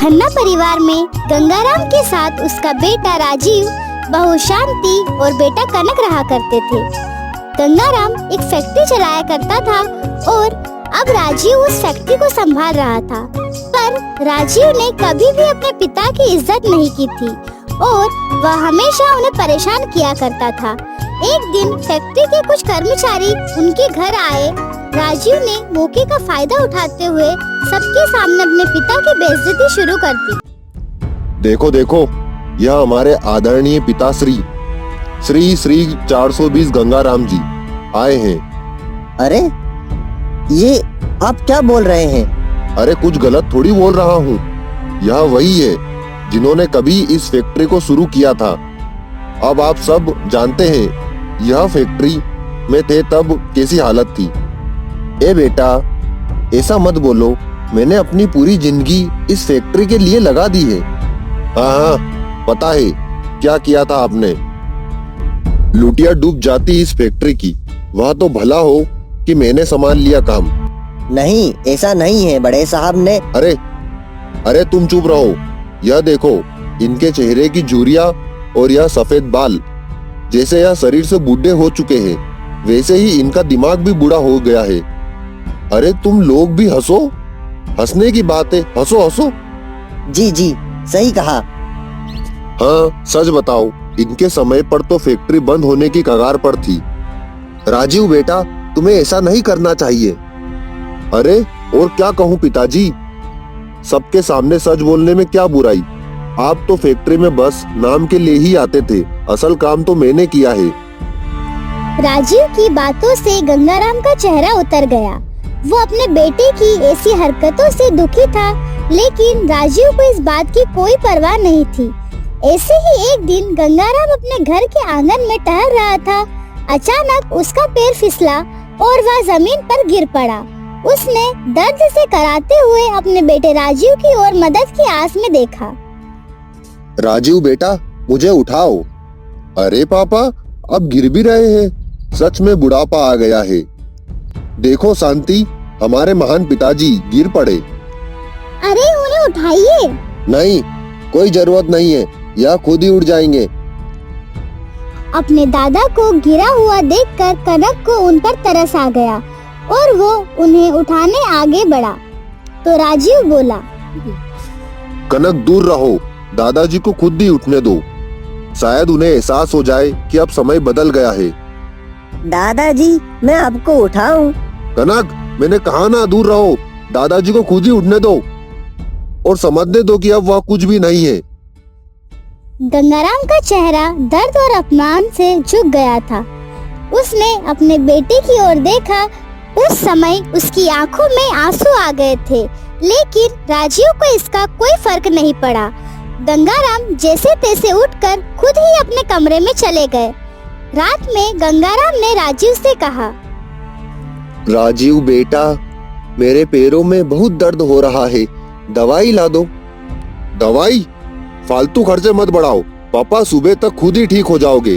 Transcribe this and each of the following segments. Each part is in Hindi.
खन्ना परिवार में गंगाराम के साथ उसका बेटा राजीव, बहू शांति और बेटा कनक रहा करते थे। गंगाराम एक फैक्ट्री चलाया करता था और अब राजीव उस फैक्ट्री को संभाल रहा था। पर राजीव ने कभी भी अपने पिता की इज्जत नहीं की थी और वह हमेशा उन्हें परेशान किया करता था। एक दिन फैक्ट्री के कुछ कर्मचारी उनके घर आए। राजीव ने मौके का फायदा उठाते हुए सबके सामने अपने पिता की बेइज्जती शुरू कर दी। देखो देखो, यह हमारे आदरणीय पिता श्री 420 गंगाराम जी आए हैं। अरे ये आप क्या बोल रहे हैं? अरे कुछ गलत थोड़ी बोल रहा हूँ। यह वही है जिन्होंने कभी इस फैक्ट्री को शुरू किया था। अब आप सब जानते हैं यह फैक्ट्री में थे तब कैसी हालत थी। ए बेटा, ऐसा मत बोलो। मैंने अपनी पूरी जिंदगी इस फैक्ट्री के लिए लगा दी है। हाँ, पता है क्या किया था आपने। लुटिया डूब जाती इस फैक्ट्री की। वह तो भला हो कि मैंने संभाल लिया काम। नहीं, ऐसा नहीं है बड़े साहब ने। अरे तुम चुप रहो। यह देखो, इनके चेहरे की झुर्रियां और यह सफेद बाल। जैसे यह शरीर से बूढ़े हो चुके हैं, वैसे ही इनका दिमाग भी बूढ़ा हो गया है। अरे तुम लोग भी हंसो। हंसने की बात है, हंसो हंसो। जी जी, सही कहा। हाँ, सच बताओ, इनके समय पर तो फैक्ट्री बंद होने की कगार पर थी। राजीव बेटा, तुम्हें ऐसा नहीं करना चाहिए। अरे और क्या कहूँ पिताजी, सबके सामने सच बोलने में क्या बुराई। आप तो फैक्ट्री में बस नाम के लिए ही आते थे। असल काम तो मैंने किया है। राजीव की बातों से गंगाराम का चेहरा उतर गया। वो अपने बेटे की ऐसी हरकतों से दुखी था, लेकिन राजीव को इस बात की कोई परवाह नहीं थी। ऐसे ही एक दिन गंगाराम अपने घर के आंगन में टहल रहा था। अचानक उसका पैर फिसला और वह जमीन पर गिर पड़ा। उसने दर्द से कराते हुए अपने बेटे राजीव की ओर मदद की आस में देखा। राजीव बेटा, मुझे उठाओ। अरे पापा, अब गिर भी रहे हैं। सच में बुढ़ापा आ गया है। देखो शांति, हमारे महान पिताजी गिर पड़े। अरे उन्हें उठाइए। नहीं, कोई जरूरत नहीं है, यह खुद ही उठ जाएंगे। अपने दादा को गिरा हुआ देखकर कनक को उन पर तरस आ गया और वो उन्हें उठाने आगे बढ़ा। तो राजीव बोला, कनक दूर रहो, दादाजी को खुद ही उठने दो। शायद उन्हें एहसास हो जाए कि अब समय बदल गया है। दादाजी, मैं आपको उठाऊं? कनक, मैंने कहा ना, दूर रहो। दादाजी को खुद ही उठने दो और समझने दो कि अब वह कुछ भी नहीं है। गंगाराम का चेहरा दर्द और अपमान से झुक गया था। उसने अपने बेटे की ओर देखा। उस समय उसकी आंखों में आंसू आ गए थे, लेकिन राजीव को इसका कोई फर्क नहीं पड़ा। गंगाराम जैसे तैसे उठकर खुद ही अपने कमरे में चले गए। रात में गंगाराम ने राजीव से कहा, राजीव बेटा, मेरे पैरों में बहुत दर्द हो रहा है, दवाई ला दो। दवाई? फालतू खर्चे मत बढ़ाओ, पापा सुबह तक खुद ही ठीक हो जाओगे।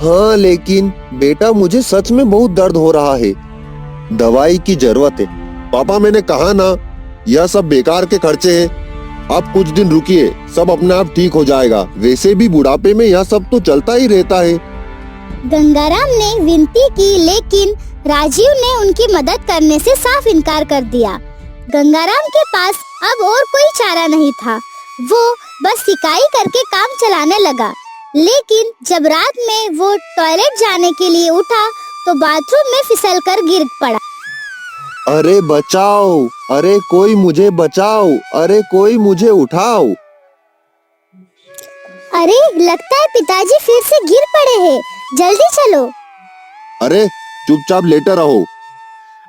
हाँ लेकिन बेटा, मुझे सच में बहुत दर्द हो रहा है, दवाई की जरूरत है। पापा मैंने कहा ना, यह सब बेकार के खर्चे हैं। आप कुछ दिन रुकिए, सब अपने आप ठीक हो जाएगा। वैसे भी बुढ़ापे में यह सब तो चलता ही रहता है। गंगाराम ने विनती की, लेकिन राजीव ने उनकी मदद करने से साफ इनकार कर दिया। गंगाराम के पास अब और कोई चारा नहीं था। वो बस सिकाई करके काम चलाने लगा। लेकिन जब रात में वो टॉयलेट जाने के लिए उठा तो बाथरूम में फिसलकर गिर पड़ा। अरे बचाओ, अरे कोई मुझे बचाओ, अरे कोई मुझे उठाओ। अरे लगता है पिताजी फिर से गिर पड़े हैं, जल्दी चलो। अरे चुपचाप लेटे रहो।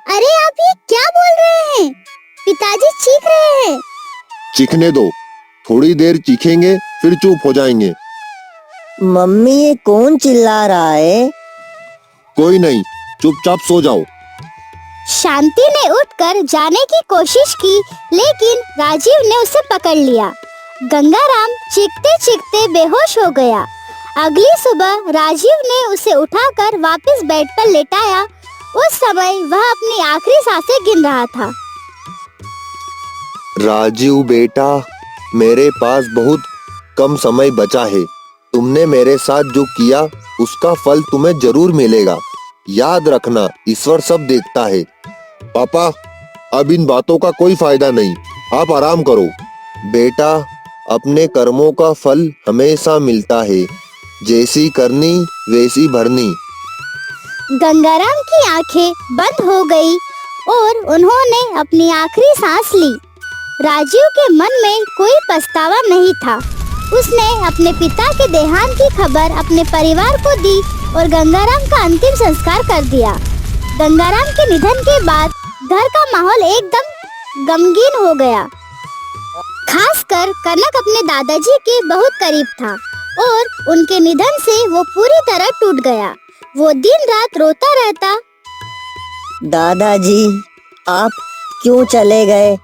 अरे आप ये क्या बोल रहे हैं? पिताजी चीख रहे हैं। चीखने दो, थोड़ी देर चीखेंगे फिर चुप हो जाएंगे। मम्मी, ये कौन चिल्ला रहा है? कोई नहीं, चुपचाप सो जाओ। शांति ने उठकर जाने की कोशिश की, लेकिन राजीव ने उसे पकड़ लिया। गंगाराम चीखते चीखते बेहोश हो गया। अगली सुबह राजीव ने उसे उठाकर वापस बेड पर लेटाया। उस समय वह अपनी आखिरी सांसें गिन रहा था। राजीव बेटा, मेरे पास बहुत कम समय बचा है। तुमने मेरे साथ जो किया उसका फल तुम्हें जरूर मिलेगा। याद रखना, ईश्वर सब देखता है। पापा, अब इन बातों का कोई फायदा नहीं, आप आराम करो। बेटा, अपने कर्मों का फल हमेशा मिलता है। जैसी करनी वैसी भरनी। गंगाराम की आंखें बंद हो गई और उन्होंने अपनी आखिरी सांस ली। राजीव के मन में कोई पछतावा नहीं था। उसने अपने पिता के देहांत की खबर अपने परिवार को दी और गंगाराम का अंतिम संस्कार कर दिया। गंगाराम के निधन के बाद घर का माहौल एकदम गमगीन हो गया। खासकर कनक अपने दादाजी के बहुत करीब था और उनके निधन से वो पूरी तरह टूट गया। वो दिन रात रोता रहता। दादाजी, आप क्यों चले गए?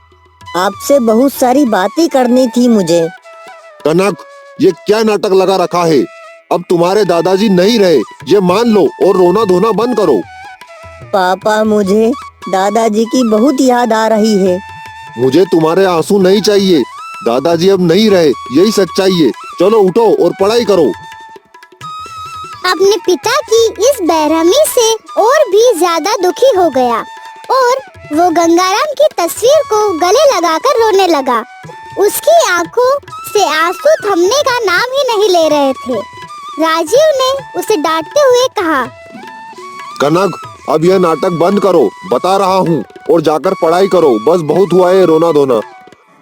आपसे बहुत सारी बातें करनी थी मुझे। कनक, ये क्या नाटक लगा रखा है? अब तुम्हारे दादाजी नहीं रहे, ये मान लो और रोना धोना बंद करो। पापा, मुझे दादाजी की बहुत याद आ रही है। मुझे तुम्हारे आंसू नहीं चाहिए। दादाजी अब नहीं रहे, यही सच्चाई है। चलो उठो और पढ़ाई करो। अपने पिता की इस बेरहमी से और भी ज्यादा दुखी हो गया और वो गंगाराम की तस्वीर को गले लगाकर रोने लगा। उसकी आंखों से आंसू थमने का नाम ही नहीं ले रहे थे। राजीव ने उसे डांटते हुए कहा, कनक, अब यह नाटक बंद करो, बता रहा हूँ, और जाकर पढ़ाई करो। बस बहुत हुआ है रोना धोना।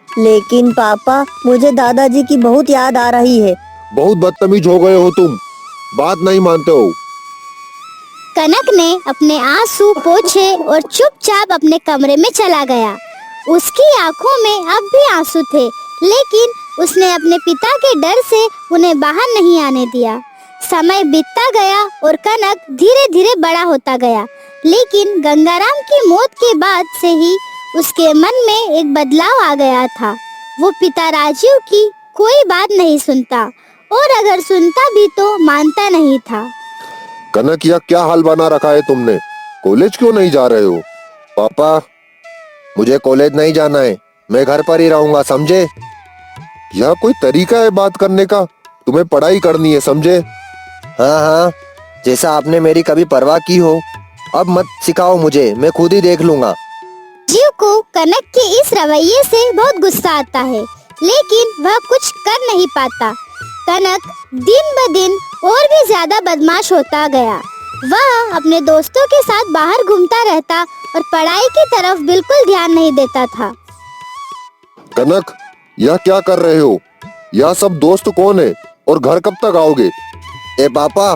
लेकिन पापा, मुझे दादाजी की बहुत याद आ रही है। बहुत बदतमीज हो गए हो तुम, बात नहीं मानते हो। कनक ने अपने आंसू पोंछे और चुपचाप अपने कमरे में चला गया। उसकी आंखों में अब भी आंसू थे, लेकिन उसने अपने पिता के डर से उन्हें बाहर नहीं आने दिया। समय बीतता गया और कनक धीरे धीरे बड़ा होता गया, लेकिन गंगाराम की मौत के बाद से ही उसके मन में एक बदलाव आ गया था। वो पिता राजीव की कोई बात नहीं सुनता और अगर सुनता भी तो मानता नहीं था। कनक, यह क्या हाल बना रखा है तुमने? कॉलेज क्यों नहीं जा रहे हो? पापा, मुझे कॉलेज नहीं जाना है, मैं घर पर ही रहूंगा, समझे? यह कोई तरीका है बात करने का? तुम्हें पढ़ाई करनी है, समझे? हाँ हाँ, जैसा आपने मेरी कभी परवाह की हो। अब मत सिखाओ मुझे, मैं खुद ही देख लूंगा। जीव को कनक के इस रवैये से बहुत गुस्सा आता है, लेकिन वह कुछ कर नहीं पाता। कनक दिन ब दिन और भी ज्यादा बदमाश होता गया। वह अपने दोस्तों के साथ बाहर घूमता रहता और पढ़ाई की तरफ बिल्कुल ध्यान नहीं देता था। कनक, यह क्या कर रहे हो? यह सब दोस्त कौन है और घर कब तक आओगे? ए पापा,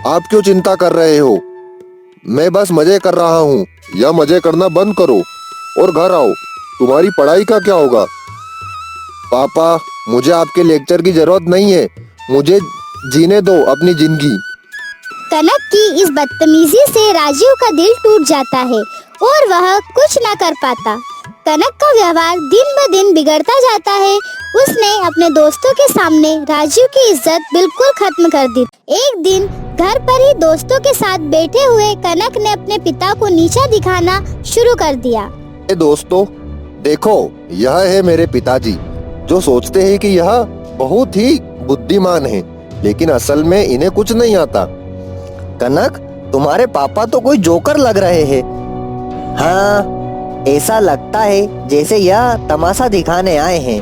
आप क्यों चिंता कर रहे हो? मैं बस मजे कर रहा हूँ। यह मजे करना बंद करो और घर आओ। तुम्हारी पढ़ाई का क्या होगा? पापा, मुझे आपके लेक्चर की जरूरत नहीं है, मुझे जीने दो अपनी जिंदगी। कनक की इस बदतमीजी से राजीव का दिल टूट जाता है और वह कुछ न कर पाता। कनक का व्यवहार दिन ब दिन बिगड़ता जाता है। उसने अपने दोस्तों के सामने राजीव की इज्जत बिल्कुल खत्म कर दी। एक दिन घर पर ही दोस्तों के साथ बैठे हुए कनक ने अपने पिता को नीचा दिखाना शुरू कर दिया। दोस्तों, देखो, यह है मेरे पिताजी, जो सोचते हैं कि यह बहुत ही बुद्धिमान है, लेकिन असल में इन्हें कुछ नहीं आता। कनक, तुम्हारे पापा तो कोई जोकर लग रहे हैं। हाँ, ऐसा लगता है जैसे यह तमाशा दिखाने आए हैं।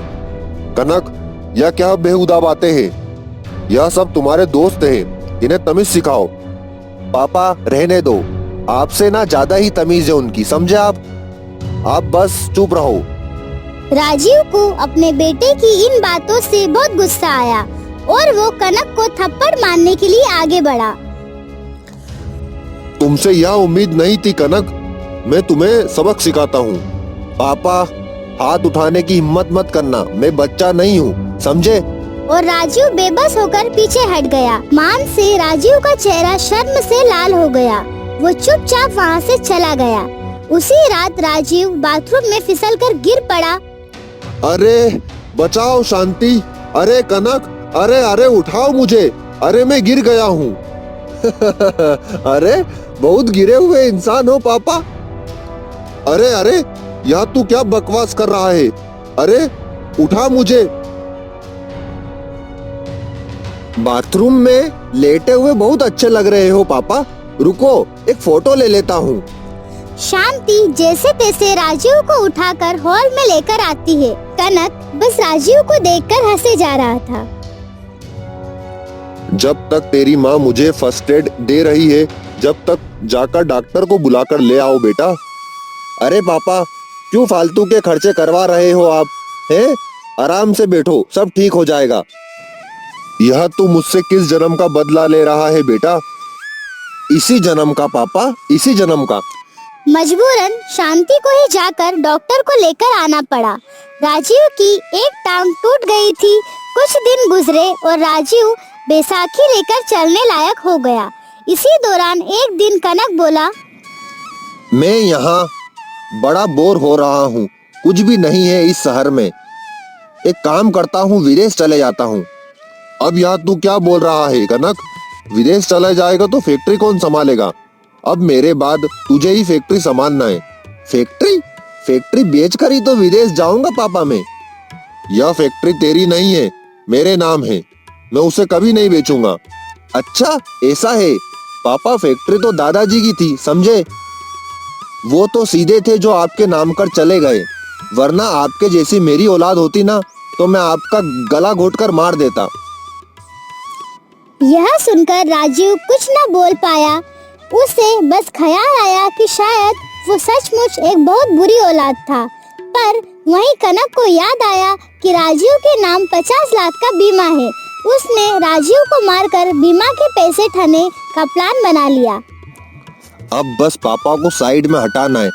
कनक, यह क्या बेहुदा बातें हैं? यह सब तुम्हारे दोस्त हैं, इन्हें तमीज सिखाओ। पापा, रहने दो, आपसे ना ज्यादा ही तमीज है उनकी, समझे आप बस चुप रहो। राजीव को अपने बेटे की इन बातों से बहुत गुस्सा आया और वो कनक को थप्पड़ मारने के लिए आगे बढ़ा। तुमसे यह उम्मीद नहीं थी कनक, मैं तुम्हें सबक सिखाता हूँ। पापा, हाथ उठाने की हिम्मत मत करना, मैं बच्चा नहीं हूँ, समझे? और राजीव बेबस होकर पीछे हट गया। मान से राजीव का चेहरा शर्म से लाल हो गया। वो चुपचाप वहाँ से चला गया। उसी रात राजीव बाथरूम में फिसलकर गिर पड़ा। अरे बचाओ शांति, अरे कनक, अरे अरे उठाओ मुझे, अरे मैं गिर गया हूँ। अरे बहुत गिरे हुए इंसान हो पापा। अरे अरे, यह तू क्या बकवास कर रहा है? अरे उठा मुझे, बाथरूम में लेटे हुए बहुत अच्छे लग रहे हो पापा। रुको, एक फोटो ले लेता हूँ। शांति जैसे तैसे राजीव को उठाकर हॉल में लेकर आती है। कनक बस राजीव को देखकर हंसे जा रहा था। जब तक तेरी माँ मुझे फर्स्ट एड दे रही है, जब तक जाकर डॉक्टर को बुलाकर ले आओ बेटा। अरे पापा, क्यों फालतू के खर्चे करवा रहे हो आप? हैं? आराम से बैठो, सब ठीक हो जाएगा। यह तू मुझसे किस जन्म का बदला ले रहा है बेटा? इसी जन्म का पापा, इसी जन्म का। मजबूरन शांति को ही जाकर डॉक्टर को लेकर आना पड़ा। राजीव की एक टांग टूट गई थी। कुछ दिन गुजरे और राजीव बैसाखी लेकर चलने लायक हो गया। इसी दौरान एक दिन कनक बोला, मैं यहाँ बड़ा बोर हो रहा हूँ, कुछ भी नहीं है इस शहर में। एक काम करता हूँ, विदेश चले जाता हूँ। अब यहाँ तू क्या बोल रहा है कनक? विदेश चला जाएगा तो फैक्ट्री कौन संभालेगा? अब मेरे बाद तुझे ही फैक्ट्री संभालना है। फैक्ट्री बेचकर ही तो विदेश जाऊंगा पापा मैं। यह फैक्ट्री तेरी नहीं है, मेरे नाम है। मैं उसे कभी नहीं बेचूंगा। अच्छा, ऐसा है पापा। फैक्ट्री तो दादाजी की थी, समझे? वो तो सीधे थे जो आपके नाम कर चले गए, वरना आपके जैसी मेरी औलाद होती ना तो मैं आपका गला घोटकर मार देता। यह सुनकर राजीव कुछ न बोल पाया। उसे बस ख्याल आया कि शायद वो सचमुच एक बहुत बुरी औलाद था। पर वहीं कनक को याद आया कि राजीव के नाम 50 लाख का बीमा है। उसने राजीव को मारकर बीमा के पैसे ठने का प्लान बना लिया। अब बस पापा को साइड में हटाना है।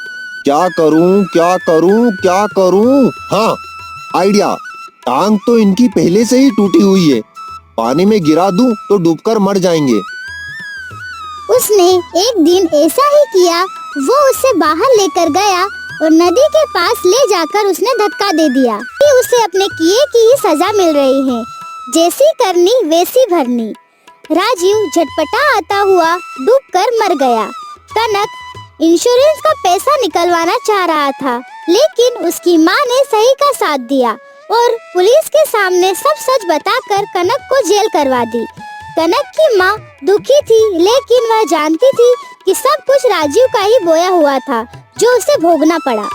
क्या करूं, क्या करूं, क्या करूं? हाँ, आइडिया। टांग तो इनकी पहले से ही टूटी हुई है, पानी में गिरा दूं तो डूबकर मर जाएंगे। उसने एक दिन ऐसा ही किया। वो उसे बाहर लेकर गया और नदी के पास ले जाकर उसने धक्का दे दिया कि उसे अपने किए की ही सजा मिल रही है। जैसी करनी वैसी भरनी। राजीव झटपटा आता हुआ डूबकर मर गया। कनक इंश्योरेंस का पैसा निकलवाना चाह रहा था, लेकिन उसकी माँ ने सही का साथ दिया और पुलिस के सामने सब सच बताकर कनक को जेल करवा दी। कनक की माँ दुखी थी, लेकिन वह जानती थी कि सब कुछ राजीव का ही बोया हुआ था, जो उसे भोगना पड़ा।